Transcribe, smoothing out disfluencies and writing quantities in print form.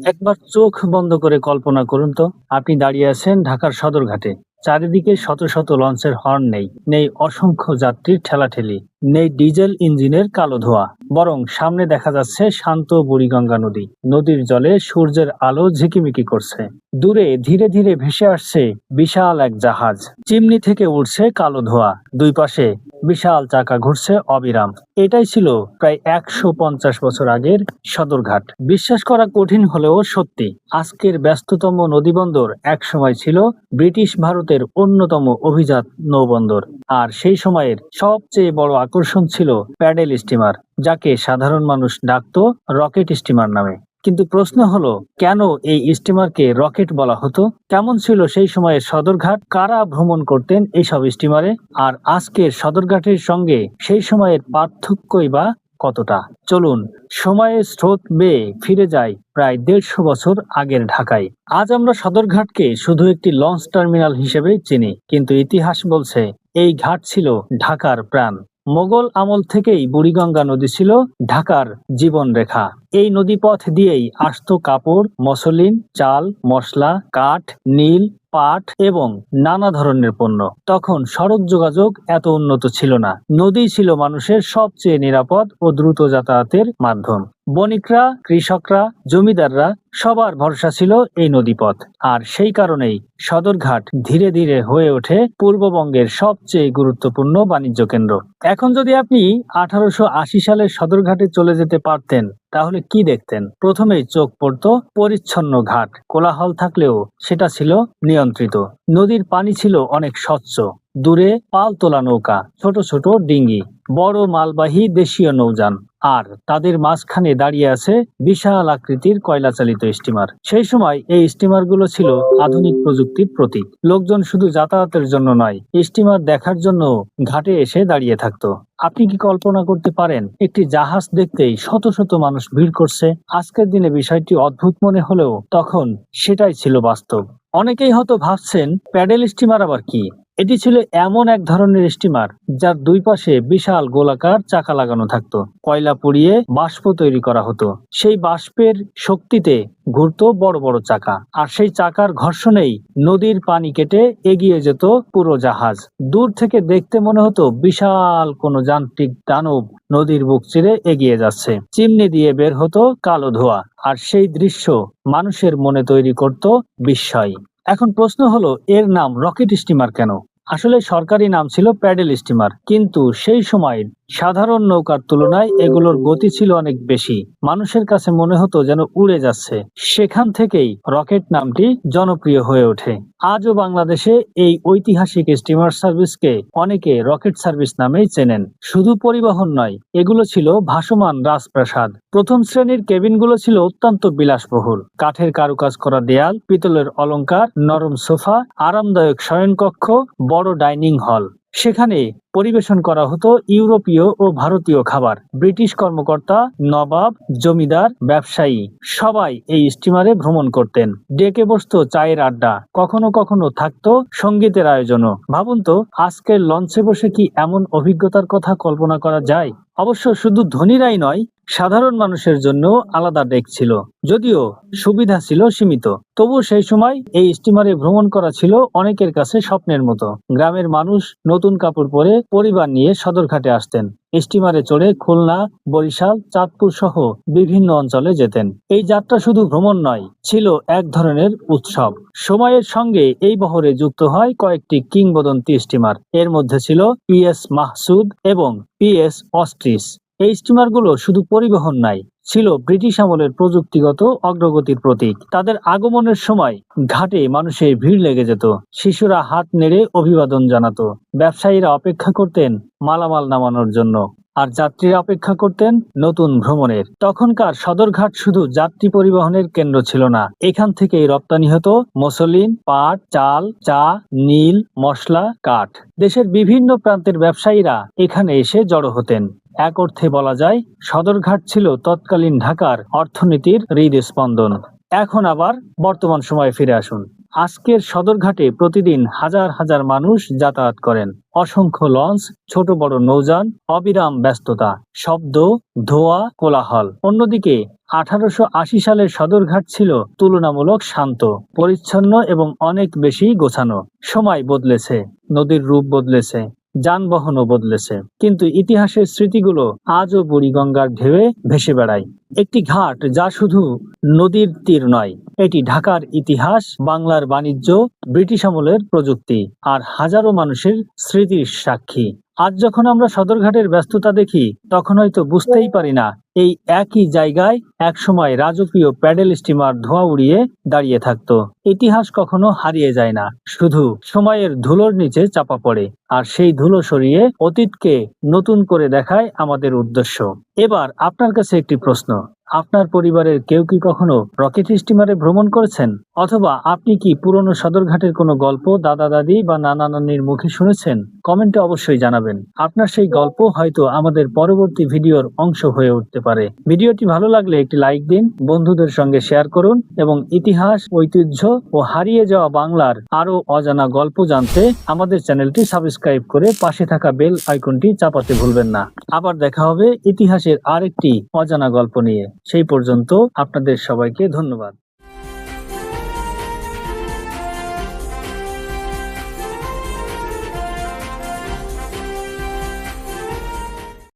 একবার চোখ বন্ধ করে কল্পনা করুন তো, আপনি দাঁড়িয়ে আছেন ঢাকার সদরঘাটে। চারিদিকে শত শত লঞ্চের হর্ন নেই, নেই অসংখ্য যাত্রীর ঠেলাঠেলি, নেই ডিজেল ইঞ্জিনের কালো ধোঁয়া। বরং সামনে দেখা যাচ্ছে শান্ত বুড়িগঙ্গা নদী। নদীর জলে সূর্যের আলো ঝিকিমিকি করছে। দূরে ধীরে ধীরে ভেসে আসছে বিশাল এক জাহাজ। চিমনি থেকে উঠছে কালো ধোঁয়া। দুই পাশে বিশাল চাকা ঘুরছে অবিরাম। এটাই ছিল প্রায় ১৫০ বছর আগের সদরঘাট। বিশ্বাস করা কঠিন হলেও সত্যি। আজকের ব্যস্ততম নদীবন্দর একসময় ছিল ব্রিটিশ ভারতের অন্যতম অভিজাত নৌবন্দর। আর সেই সময়ের সবচেয়ে বড় আকর্ষণ ছিল প্যাডেল স্টিমার, যাকে সাধারণ মানুষ ডাকতো রকেট স্টিমার নামে। কিন্তু প্রশ্ন হলো, কেন এই স্টিমারকে রকেট বলা হতো? কেমন ছিল সেই সময়ের সদরঘাট? কারা ভ্রমণ করতেন এইসব স্টিমারে? আর আজকের সদরঘাটের সঙ্গে সেই সময়ের পার্থক্যই বা কতটা? চলুন সময়ের স্রোত বেয়ে ফিরে যাই প্রায় ১৫০ বছর আগের ঢাকায়। আজ আমরা সদরঘাটকে শুধু একটি লঞ্চ টার্মিনাল হিসেবে চিনি, কিন্তু ইতিহাস বলছে এই ঘাট ছিল ঢাকার প্রাণ। মোগল আমল থেকেই বুড়িগঙ্গা নদী ছিল ঢাকার জীবন রেখা। এই নদীপথ দিয়েই আসতো কাপড়, মসলিন, চাল, মশলা, কাঠ, নীল, পাট এবং নানা ধরনের পণ্য। তখন সড়ক যোগাযোগ এত উন্নত ছিল না। নদী ছিল মানুষের সবচেয়ে নিরাপদ ও দ্রুত যাতায়াতের মাধ্যম। বণিকরা, কৃষকরা, জমিদাররা সবার ভরসা ছিল এই নদীপথ। আর সেই কারণেই সদরঘাট ধীরে ধীরে হয়ে ওঠে পূর্ববঙ্গের সবচেয়ে গুরুত্বপূর্ণ বাণিজ্য কেন্দ্র। এখন যদি আপনি ১৮৮০ সালের সদরঘাটে চলে যেতে পারতেন, তাহলে কি দেখতেন? প্রথমেই চোখ পড়তো পরিচ্ছন্ন ঘাট। কোলাহল থাকলেও সেটা ছিল নিয়ন্ত্রিত। নদীর পানি ছিল অনেক স্বচ্ছ। দূরে পাল তোলা নৌকা, ছোট ছোট ডিঙ্গি, বড় মালবাহী দেশীয় নৌযান, আর তাদের মাঝখানে দাঁড়িয়ে আছে বিশাল আকৃতির কয়লা চালিত স্টিমার। সেই সময় এই স্টিমারগুলো ছিল আধুনিক প্রযুক্তির প্রতীক। লোকজন শুধু যাতায়াতের জন্য নয়, স্টিমার দেখার জন্য ঘাটে এসে দাঁড়িয়ে থাকতো। আপনি কি কল্পনা করতে পারেন একটি জাহাজ দেখতেই শত শত মানুষ ভিড় করছে? আজকের দিনে বিষয়টি অদ্ভুত মনে হলেও তখন সেটাই ছিল বাস্তব। অনেকেই হয়তো ভাবছেন, প্যাডেল স্টিমার আবার কি? এটি ছিল এমন এক ধরনের স্টিমার যার দুই পাশে বিশাল গোলাকার চাকা লাগানো থাকতো। কয়লা পুড়িয়ে বাষ্প তৈরি করা হতো। সেই বাষ্পের শক্তিতে ঘুরতো বড় বড় চাকা, আর সেই চাকার ঘর্ষণেই নদীর পানি কেটে এগিয়ে যেত পুরো জাহাজ। দূর থেকে দেখতে মনে হতো বিশাল কোনো যান্ত্রিক দানব নদীর বুক চিরে এগিয়ে যাচ্ছে। চিমনি দিয়ে বের হতো কালো ধোঁয়া, আর সেই দৃশ্য মানুষের মনে তৈরি করত বিস্ময়। এখন প্রশ্ন হলো, এর নাম রকেট স্টিমার কেন? আসলে সরকারি নাম ছিল প্যাডেল স্টিমার, কিন্তু সেই সময় সাধারণ নৌকার তুলনায় এগুলোর গতি ছিল অনেক বেশি। মানুষের কাছে মনে হতো যেন উড়ে যাচ্ছে। সেখান থেকেই রকেট নামটি জনপ্রিয় হয়ে ওঠে। আজও বাংলাদেশে এই ঐতিহাসিক স্টিমার সার্ভিসকে অনেকে রকেট সার্ভিস নামেই চেনেন। শুধু পরিবহন নয়, এগুলো ছিল ভাসমান রাজপ্রাসাদ। প্রথম শ্রেণীর কেবিনগুলো ছিল অত্যন্ত বিলাসবহুল। কাঠের কারুকাজ করা দেয়াল, পিতলের অলংকার, নরম সোফা, আরামদায়ক শয়নকক্ষ, বড় ডাইনিং হল। সেখানে পরিবেশন করা হতো ইউরোপীয় ও ভারতীয় খাবার। ব্রিটিশ কর্মকর্তা, নবাব, জমিদার, ব্যবসায়ী সবাই এই স্টিমারে ভ্রমণ করতেন। ডেকে বসতো চায়ের আড্ডা, কখনো কখনো থাকতো সঙ্গীতের আয়োজনও। ভাবুন তো, আজকের লঞ্চে বসে কি এমন অভিজ্ঞতার কথা কল্পনা করা যায়? অবশ্য শুধু ধনীরাই নয়, সাধারণ মানুষের জন্য আলাদা ডেক ছিল। যদিও সুবিধা ছিল সীমিত, তবু সেই সময় এই স্টিমারে ভ্রমণ করা ছিল অনেকের কাছে স্বপ্নের মতো। গ্রামের মানুষ নতুন কাপড় পরে পরিবার নিয়ে সদরঘাটে আসতেন। স্টিমারে চড়ে খুলনা, বরিশাল, চাঁদপুর সহ বিভিন্ন অঞ্চলে যেতেন। এই যাত্রা শুধু ভ্রমণ নয়, ছিল এক ধরনের উৎসব। সময়ের সঙ্গে এই বহরে যুক্ত হয় কয়েকটি কিংবদন্তি স্টিমার। এর মধ্যে ছিল পিএস মাহসুদ এবং পিএস অস্ট্রিচ। এই স্টিমারগুলো শুধু পরিবহন নয়, ছিল ব্রিটিশ আমলের প্রযুক্তিগত অগ্রগতির প্রতীক। তাদের আগমনের সময় ঘাটে মানুষের ভিড় লেগে যেত। শিশুরা হাত নেড়ে অভিবাদন জানাতো। ব্যবসায়ীরা অপেক্ষা করতেন মালামাল নামানোর জন্য, আর যাত্রীরা অপেক্ষা করতেন নতুন ভ্রমণের। তখনকার সদরঘাট শুধু যাত্রী পরিবহনের কেন্দ্র ছিল না, এখান থেকেই রপ্তানি হতো মসলিন, পাট, চাল, চা, নীল, মশলা, কাঠ। দেশের বিভিন্ন প্রান্তের ব্যবসায়ীরা এখানে এসে জড়ো হতেন। এক অর্থে বলা যায়, সদরঘাট ছিল তৎকালীন ঢাকার অর্থনীতির হৃদস্পন্দন। এখন আবার বর্তমান সময়ে ফিরে আসুন। আজকের সদরঘাটে প্রতিদিন হাজার হাজার মানুষ যাতায়াত করেন। অসংখ্য লঞ্চ, ছোট বড় নৌযান, অবিরাম ব্যস্ততা, শব্দ, ধোঁয়া, কোলাহল। অন্যদিকে 1880 সালের সদরঘাট ছিল তুলনামূলক শান্ত, পরিচ্ছন্ন এবং অনেক বেশি গোছানো। সময় বদলেছে, নদীর রূপ বদলেছে, যানবাহনও বদলেছে, কিন্তু ইতিহাসের স্মৃতিগুলো আজও বুড়িগঙ্গার ঢেউয়ে ভেসে বেড়ায়। একটি ঘাট যা শুধু নদীর তীর নয়, এটি ঢাকার ইতিহাস, বাংলার বাণিজ্য, ব্রিটিশ আমলের প্রযুক্তি আর হাজারো মানুষের স্মৃতির সাক্ষী। আজ যখন আমরা সদরঘাটের ব্যস্ততা দেখি, তখন হয়তো বুঝতেই পারি না এই একই জায়গায় একসময় রাজকীয় প্যাডেল স্টিমার ধোঁয়া উড়িয়ে দাঁড়িয়ে থাকতো। ইতিহাস কখনো হারিয়ে যায় না, শুধু সময়ের ধুলোর নিচে চাপা পড়ে। আর সেই ধুলো সরিয়ে অতীতকে নতুন করে দেখায় আমাদের উদ্দেশ্য। এবার আপনার কাছে একটি প্রশ্ন, আপনার পরিবারের কেউ কি কখনো রকেট স্টিমারে ভ্রমণ করেছেন? অথবা আপনি কি পুরনো সদরঘাটের কোনো গল্প দাদা দাদি বা নানা নানির মুখে শুনেছেন? কমেন্টে অবশ্যই জানাবেন। আপনার সেই গল্প হয়তো আমাদের পরবর্তী ভিডিওর অংশ হয়ে উঠতে পারে। ভিডিওটি ভালো লাগলে একটি লাইক দিন, বন্ধুদের সঙ্গে শেয়ার করুন এবং ইতিহাস, ঐতিহ্য ও হারিয়ে যাওয়া বাংলার আরো অজানা গল্প জানতে আমাদের চ্যানেলটি সাবস্ক্রাইব করে পাশে থাকা বেল আইকনটি চাপাতে ভুলবেন না। আবার দেখা হবে ইতিহাসের আরেকটি অজানা গল্প নিয়ে। সেই পর্যন্ত আপনাদের সবাইকে ধন্যবাদ।